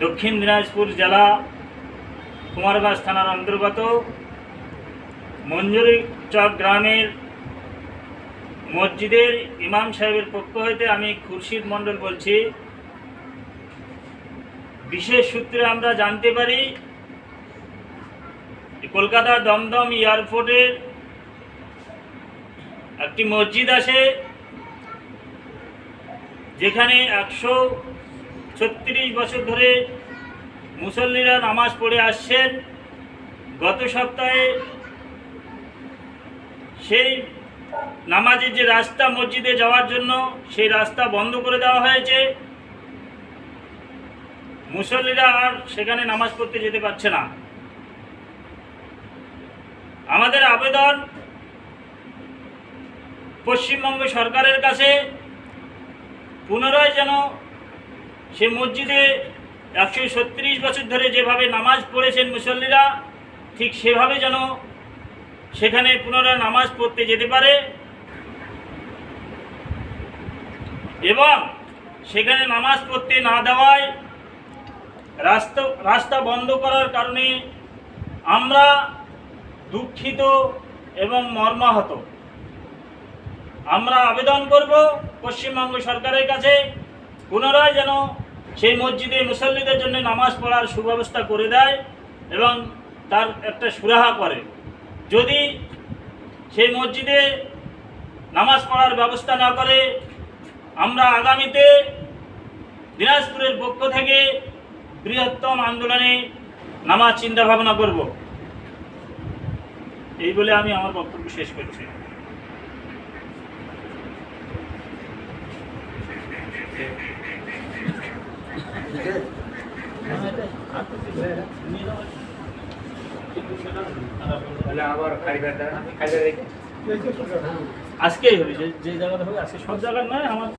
দক্ষিণ দিনাজপুর জেলা কুমারগাছ থানার অন্তর্গত মঞ্জুরি চক গ্রামের মসজিদের ইমাম সাহেবের পক্ষ হইতে আমি খুরশিদ মণ্ডল বলছি। বিশেষ সূত্রে আমরা জানতে পারি কলকাতা দমদম এয়ারপোর্টের একটি মসজিদ আছে, যেখানে 136 বছর ধরে মুসল্লিরা নামাজ পড়ে আসছেন। গত সপ্তাহে সেই নামাজের যে রাস্তা মসজিদে যাওয়ার জন্য, সেই রাস্তা বন্ধ করে দেওয়া হয়েছে। মুসল্লিরা আর সেখানে নামাজ পড়তে যেতে পারছে না। আমাদের আবেদন পশ্চিমবঙ্গ সরকারের কাছে, পুনরায় যেন সে মসজিদে 136 বছর ধরে যেভাবে নামাজ পড়েছেন মুসল্লিরা, ঠিক সেভাবে যেন সেখানে পুনরায় নামাজ পড়তে যেতে পারে, এবং সেখানে নামাজ পড়তে না দেওয়ায় রাস্তা বন্ধ করার কারণে আমরা দুঃখিত এবং মর্মাহত। আমরা আবেদন করব পশ্চিমবঙ্গ সরকারের কাছে, পুনরায় যেন সেই মসজিদে মুসল্লিদের জন্য নামাজ পড়ার সুব্যবস্থা করে দেয় এবং তার একটা সুরাহা করে। যদি সেই মসজিদে নামাজ পড়ার ব্যবস্থা না করে, আমরা আগামীতে দিনাজপুরের পক্ষ থেকে বৃহত্তম আন্দোলনে নামাজ চিন্তা ভাবনা করব। এই বলে আমি আমার বক্তব্য শেষ করছি। আজকেই হবে, যে জায়গাটা হবে আজকে, সব জায়গার নয়। আমার